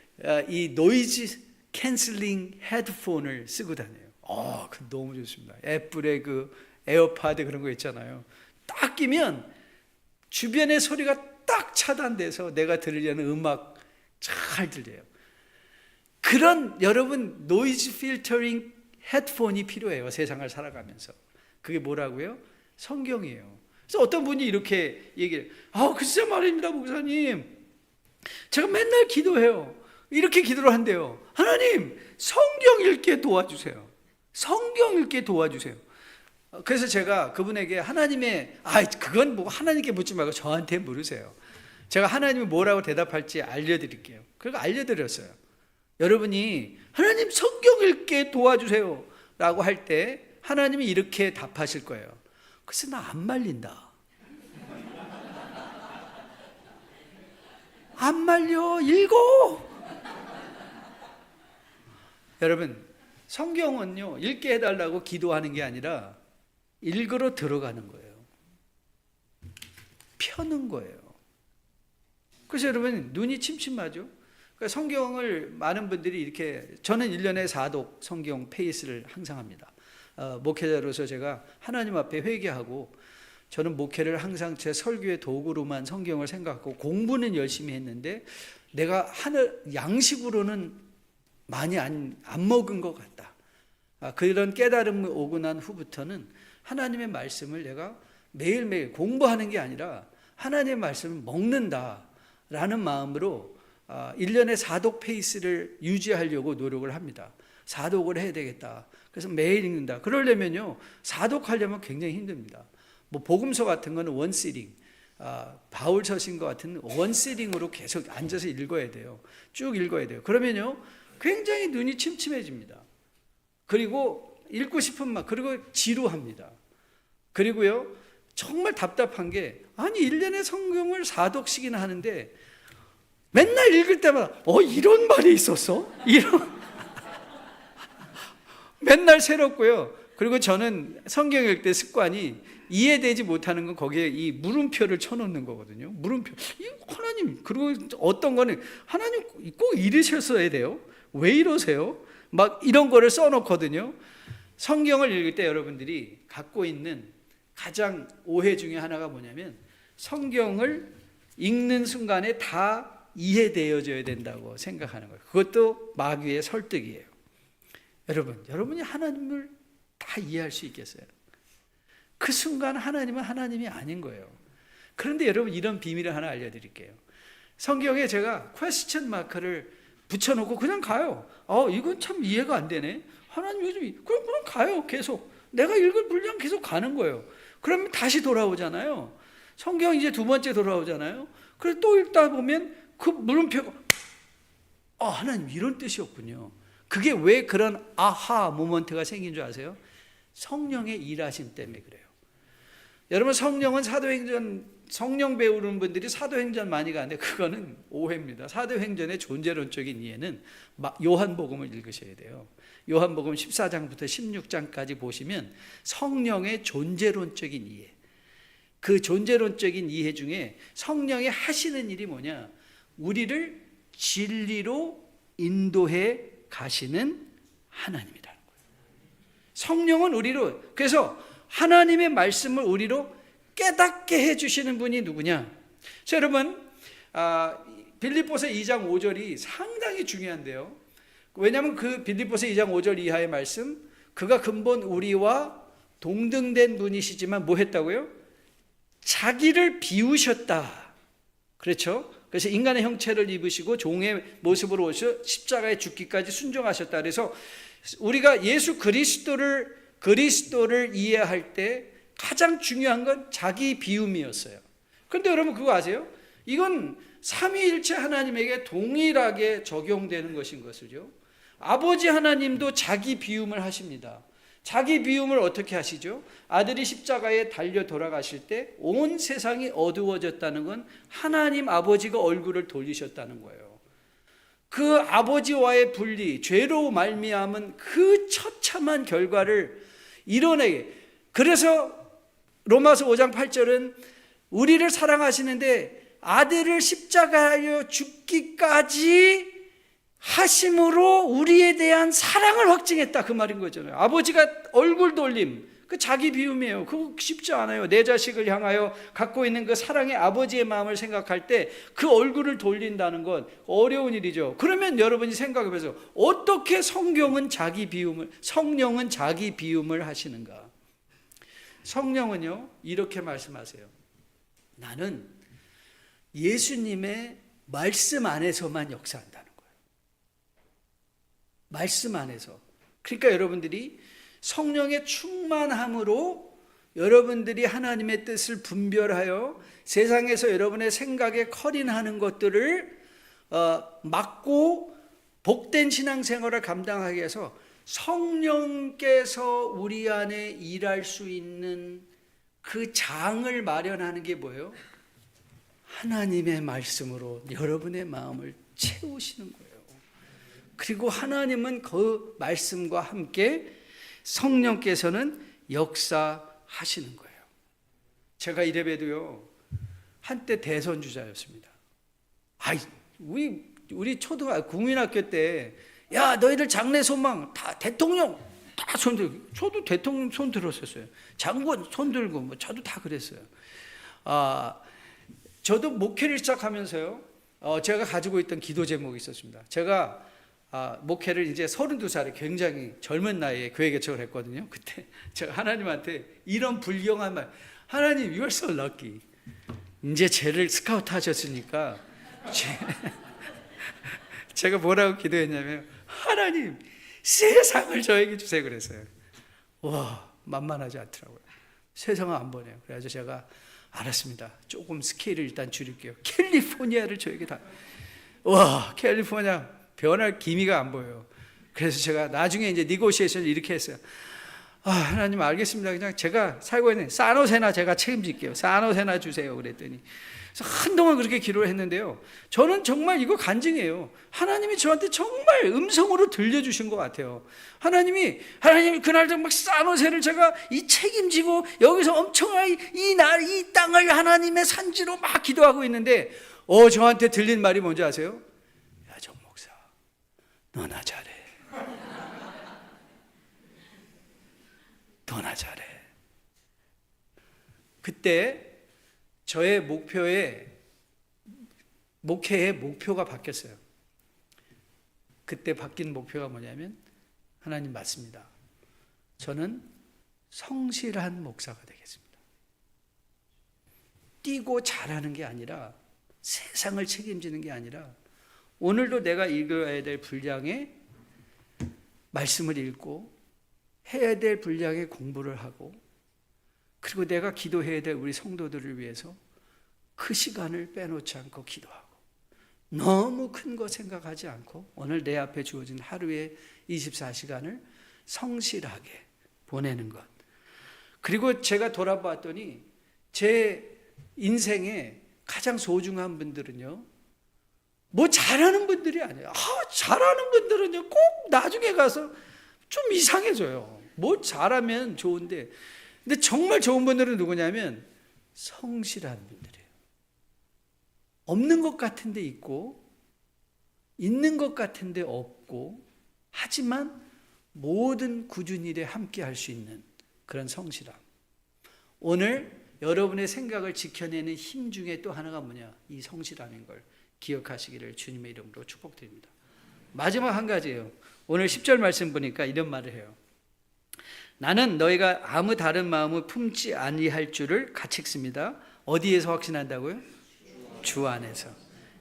이 노이즈 캔슬링 헤드폰을 쓰고 다녀요. 그 너무 좋습니다. 애플의 그 에어팟 그런 거 있잖아요. 딱 끼면 주변의 소리가 딱 차단돼서 내가 들으려는 음악 잘 들려요. 그런 여러분 노이즈 필터링 헤드폰이 필요해요. 세상을 살아가면서. 그게 뭐라고요? 성경이에요. 그래서 어떤 분이 이렇게 얘기해요. 글쎄 말입니다 목사님, 제가 맨날 기도해요. 이렇게 기도를 한대요. 하나님 성경 읽게 도와주세요. 성경 읽게 도와주세요. 그래서 제가 그분에게 하나님의 그건 뭐 하나님께 묻지 말고 저한테 물으세요. 제가 하나님이 뭐라고 대답할지 알려드릴게요. 그리고 알려드렸어요. 여러분이 하나님 성경 읽게 도와주세요 라고 할 때 하나님이 이렇게 답하실 거예요. 글쎄 나 안 말린다. 안 말려. 읽어. 여러분 성경은요 읽게 해달라고 기도하는 게 아니라 읽으러 들어가는 거예요. 펴는 거예요. 그래서 여러분 눈이 침침하죠. 그러니까 성경을 많은 분들이 이렇게, 저는 1년에 4독 성경 페이스를 항상 합니다. 목회자로서 제가 하나님 앞에 회개하고, 저는 목회를 항상 제 설교의 도구로만 성경을 생각하고 공부는 열심히 했는데 내가 하늘 양식으로는 많이 안 먹은 것 같다. 그런 깨달음이 오고 난 후부터는 하나님의 말씀을 내가 매일매일 공부하는 게 아니라 하나님의 말씀을 먹는다라는 마음으로 1년에 4독 페이스를 유지하려고 노력을 합니다. 4독을 해야 되겠다. 그래서 매일 읽는다. 그러려면요 4독하려면 굉장히 힘듭니다. 뭐 복음서 같은 거는 원시링, 바울 서신 것 같은 원시링으로 계속 앉아서 읽어야 돼요. 쭉 읽어야 돼요. 그러면요 굉장히 눈이 침침해집니다. 그리고 읽고 싶은 막, 그리고 지루합니다. 그리고요 정말 답답한 게, 아니 1년에 성경을 4독씩이나 하는데 맨날 읽을 때마다 이런 말이 있었어? 이런 맨날 새롭고요. 그리고 저는 성경 읽을 때 습관이, 이해되지 못하는 건 거기에 이 물음표를 쳐놓는 거거든요. 물음표. 하나님, 그리고 어떤 거는 하나님 꼭 이러셨어야 돼요. 왜 이러세요? 막 이런 거를 써놓거든요. 성경을 읽을 때 여러분들이 갖고 있는 가장 오해 중에 하나가 뭐냐면 성경을 읽는 순간에 다 이해되어져야 된다고 생각하는 거예요. 그것도 마귀의 설득이에요. 여러분이 하나님을 다 이해할 수 있겠어요? 그 순간 하나님은 하나님이 아닌 거예요. 그런데 여러분 이런 비밀을 하나 알려드릴게요. 성경에 제가 퀘스천 마크를 붙여놓고 그냥 가요. 이건 참 이해가 안 되네. 하나님 요즘 그럼 가요. 계속 내가 읽을 분량 계속 가는 거예요. 그러면 다시 돌아오잖아요. 성경 이제 두 번째 돌아오잖아요. 그래서 또 읽다 보면 그 물음표가 하나님 이런 뜻이었군요. 그게 왜 그런 아하 모먼트가 생긴 줄 아세요? 성령의 일하심 때문에 그래요. 여러분 성령은 성령 배우는 분들이 사도행전 많이 가는데 그거는 오해입니다. 사도행전의 존재론적인 이해는 요한복음을 읽으셔야 돼요. 요한복음 14장부터 16장까지 보시면 성령의 존재론적인 이해, 그 존재론적인 이해 중에 성령이 하시는 일이 뭐냐? 우리를 진리로 인도해 가시는 하나님이라는 거예요. 성령은 우리로, 그래서 하나님의 말씀을 우리로 깨닫게 해주시는 분이 누구냐? 자, 여러분 빌립보서 2장 5절이 상당히 중요한데요. 왜냐하면 그 빌립보서 2장 5절 이하의 말씀, 그가 근본 우리와 동등된 분이시지만 뭐 했다고요? 자기를 비우셨다. 그렇죠? 그래서 인간의 형체를 입으시고 종의 모습으로 오셔 십자가에 죽기까지 순종하셨다. 그래서 우리가 예수 그리스도를 이해할 때 가장 중요한 건 자기 비움이었어요. 그런데 여러분 그거 아세요? 이건 삼위일체 하나님에게 동일하게 적용되는 것인 것을요. 아버지 하나님도 자기 비움을 하십니다. 자기 비움을 어떻게 하시죠? 아들이 십자가에 달려 돌아가실 때 온 세상이 어두워졌다는 건 하나님 아버지가 얼굴을 돌리셨다는 거예요. 그 아버지와의 분리, 죄로 말미암은 그 처참한 결과를 이뤄내게. 그래서 로마서 5장 8절은 우리를 사랑하시는데 아들을 십자가에 죽기까지 하심으로 우리에 대한 사랑을 확증했다, 그 말인 거잖아요. 아버지가 얼굴 돌림, 그 자기 비움이에요. 그거 쉽지 않아요. 내 자식을 향하여 갖고 있는 그 사랑의 아버지의 마음을 생각할 때 그 얼굴을 돌린다는 건 어려운 일이죠. 그러면 여러분이 생각해 보세요. 어떻게 성령은 자기 비움을 하시는가? 성령은요 이렇게 말씀하세요. 나는 예수님의 말씀 안에서만 역사한다는 거예요. 말씀 안에서. 그러니까 여러분들이 성령의 충만함으로 여러분들이 하나님의 뜻을 분별하여 세상에서 여러분의 생각에 커린하는 것들을 막고 복된 신앙생활을 감당하기 위해서 성령께서 우리 안에 일할 수 있는 그 장을 마련하는 게 뭐예요? 하나님의 말씀으로 여러분의 마음을 채우시는 거예요. 그리고 하나님은 그 말씀과 함께 성령께서는 역사하시는 거예요. 제가 이래봬도요 한때 대선 주자였습니다. 우리 국민학교 때 야 너희들 장래 소망 다 대통령 다 손 들고, 저도 대통령 손 들었었어요. 장군 손 들고 뭐 저도 다 그랬어요. 저도 목회를 시작하면서요 제가 가지고 있던 기도 제목이 있었습니다. 제가 목회를 이제 32살에 굉장히 젊은 나이에 교회 개척을 했거든요. 그때 제가 하나님한테 이런 불경한 말, 하나님 you are so lucky. 이제 쟤를 스카우트 하셨으니까 제가 뭐라고 기도했냐면 하나님 세상을 저에게 주세요 그랬어요. 와 만만하지 않더라고요. 세상은 안 보내요. 그래서 제가 알았습니다. 조금 스케일을 일단 줄일게요. 캘리포니아를 저에게 다. 와 캘리포니아 변할 기미가 안 보여요. 그래서 제가 나중에 이제 니고시에이션을 이렇게 했어요. 하나님 알겠습니다. 그냥 제가 살고 있는 산호세나 제가 책임질게요. 산호세나 주세요. 그랬더니 그래서 한동안 그렇게 기도를 했는데요. 저는 정말 이거 간증이에요. 하나님이 저한테 정말 음성으로 들려주신 것 같아요. 하나님이 그날 막 산호세를 제가 이 책임지고 여기서 엄청나게 이 땅을 하나님의 산지로 막 기도하고 있는데 저한테 들린 말이 뭔지 아세요? 야 정 목사 너나 잘해. 너나 잘해. 그때 저의 목회의 목표가 바뀌었어요. 그때 바뀐 목표가 뭐냐면, 하나님 맞습니다. 저는 성실한 목사가 되겠습니다. 뛰고 잘하는 게 아니라, 세상을 책임지는 게 아니라, 오늘도 내가 읽어야 될 분량의 말씀을 읽고 해야 될 분량의 공부를 하고, 그리고 내가 기도해야 될 우리 성도들을 위해서 그 시간을 빼놓지 않고 기도하고, 너무 큰 거 생각하지 않고 오늘 내 앞에 주어진 하루의 24시간을 성실하게 보내는 것. 그리고 제가 돌아봤더니 제 인생에 가장 소중한 분들은요, 뭐 잘하는 분들이 아니에요. 잘하는 분들은요 꼭 나중에 가서 좀 이상해져요. 뭐 잘하면 좋은데, 근데 정말 좋은 분들은 누구냐면 성실한 분들이에요. 없는 것 같은데 있고, 있는 것 같은데 없고, 하지만 모든 굳은 일에 함께 할 수 있는 그런 성실함. 오늘 여러분의 생각을 지켜내는 힘 중에 또 하나가 뭐냐? 이 성실함인 걸 기억하시기를 주님의 이름으로 축복드립니다. 마지막 한 가지예요. 오늘 10절 말씀 보니까 이런 말을 해요. 나는 너희가 아무 다른 마음을 품지 아니할 줄을 가책습니다. 어디에서 확신한다고요? 주 안에서.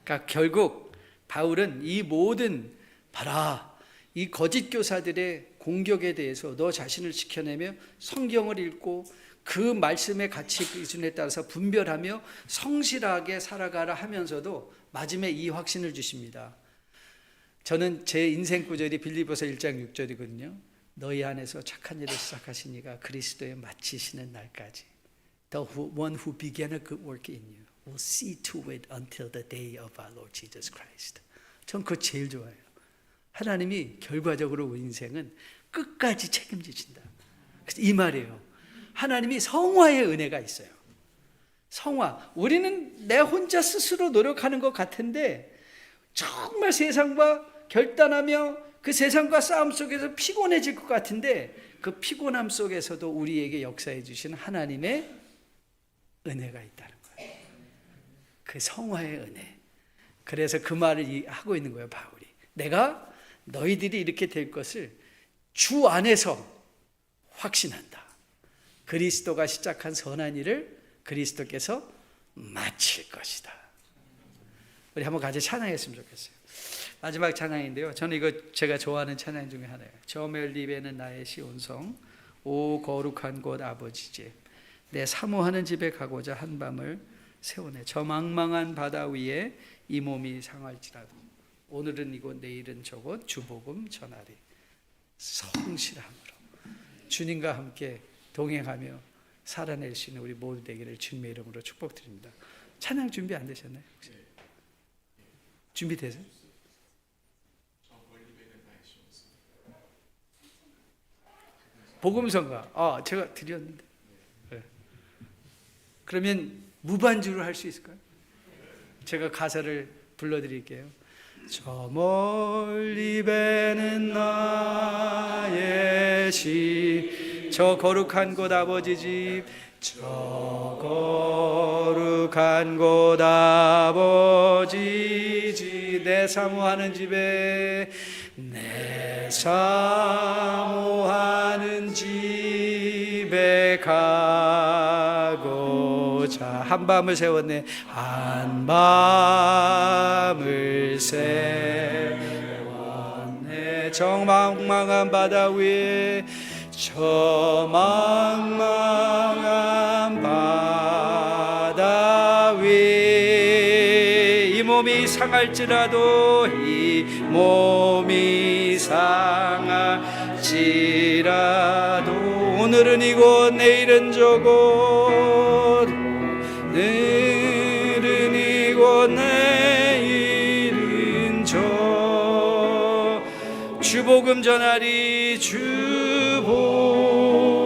그러니까 결국 바울은 이 모든, 봐라, 이 거짓 교사들의 공격에 대해서 너 자신을 지켜내며 성경을 읽고 그 말씀의 가치 기준에 따라서 분별하며 성실하게 살아가라 하면서도 마지막에 이 확신을 주십니다. 저는 제 인생 구절이 빌립보서 1장 6절이거든요. 너희 안에서 착한 일을 시작하시니가 그리스도에 마치시는 날까지. The one who began a good work in you will see to it until the day of our Lord Jesus Christ. 전 그거 제일 좋아해요. 하나님이 결과적으로 우리 인생은 끝까지 책임지신다. 그래서 이 말이에요. 하나님이 성화의 은혜가 있어요. 성화. 우리는 내 혼자 스스로 노력하는 것 같은데 정말 세상과 결단하며 그 세상과 싸움 속에서 피곤해질 것 같은데, 그 피곤함 속에서도 우리에게 역사해 주신 하나님의 은혜가 있다는 거예요. 그 성화의 은혜. 그래서 그 말을 하고 있는 거예요, 바울이. 내가 너희들이 이렇게 될 것을 주 안에서 확신한다. 그리스도가 시작한 선한 일을 그리스도께서 마칠 것이다. 우리 한번 같이 찬양했으면 좋겠어요. 마지막 찬양인데요, 저는 이거 제가 좋아하는 찬양 중에 하나예요. 저 멜리베는 나의 시온성, 오 거룩한 곳 아버지 집, 내 사모하는 집에 가고자 한 밤을 세우네. 저 망망한 바다 위에 이 몸이 상할지라도 오늘은 이곳 내일은 저곳 주복음 전하리. 성실함으로 주님과 함께 동행하며 살아낼 수 있는 우리 모두 되기를 주님의 이름으로 축복드립니다. 찬양 준비 안 되셨나요? 혹시? 준비되세요? 복음성가. 제가 드렸는데. 네. 그러면 무반주로 할 수 있을까요? 제가 가사를 불러드릴게요. 저 멀리 배는 나의 시, 저 거룩한 곳 아버지 집, 저 거룩한 곳 아버지 집, 내 사모하는 집에, 내 사모하는 집에 가고자 한 밤을 세웠네. 한 밤을 세웠네. 저 망망한 바다 위에, 저 망망한 바다 위에 이 몸이 상할지라도, 이 몸이 상할지라도 오늘은 이곳 내일은 저곳, 오늘은 이곳 내일은 저 주복음 전하리.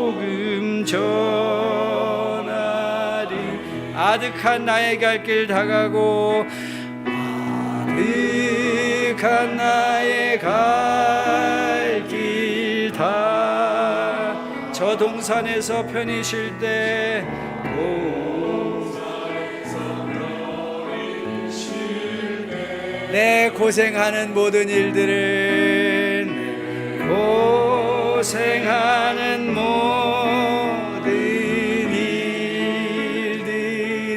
주복음 전하리. 아득한 나의 갈 길 다가고, 아득한 나의 갈 길 다, 저 동산에서 편히 쉴 때 내 고생하는 모든 일들은 고생하는 모든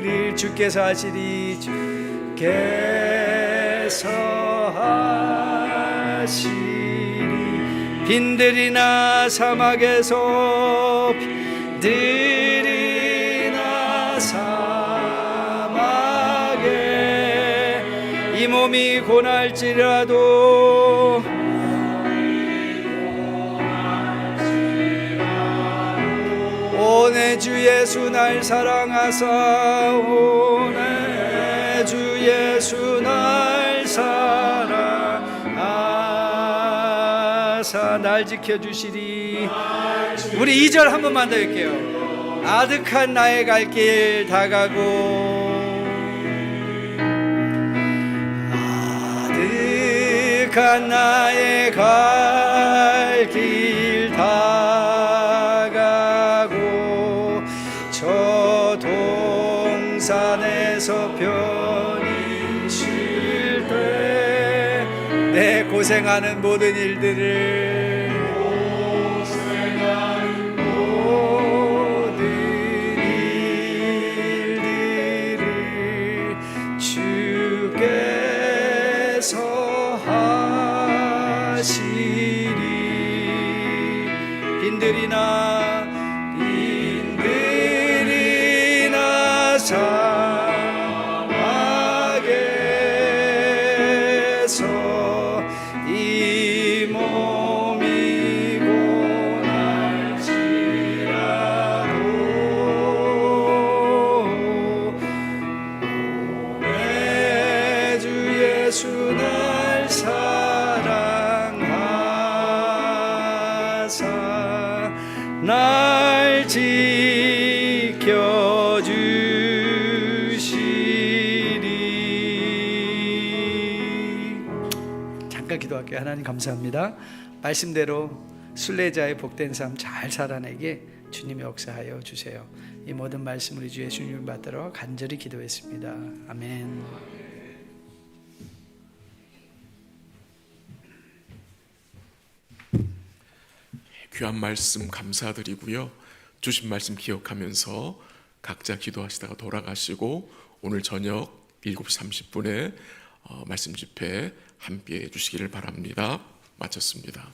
일들을 주께서 하시리 주께서 하시리 빈들이나 사막에서 빈들이나 사막에 이 몸이 고날지라도 오 내 주 예수 날 사랑하사 오 내 주 예수 날 사랑하사 날 지켜주시리. 우리 2절 한 번만 더 할게요. 아득한 나의 갈 길 다가고 아득한 나의 갈 길 다가고 저 동산에서 편히 쉴 때 내 고생하는 모든 일들을 주께서 하시리 빈들이나 사막에서 이 몸이 고날지라도 내 주 예수 날 사랑하사 날 지켜주시리. 잠깐 기도할게요. 하나님 감사합니다. 말씀대로 순례자의 복된 삶 잘 살아내게 주님이 역사하여 주세요. 이 모든 말씀 우리 주 예수님 받들어 간절히 기도했습니다. 아멘. 귀한 말씀 감사드리고요. 주신 말씀 기억하면서 각자 기도하시다가 돌아가시고 오늘 저녁 7시 30분에 말씀 집회 함께 해주시기를 바랍니다. 마쳤습니다.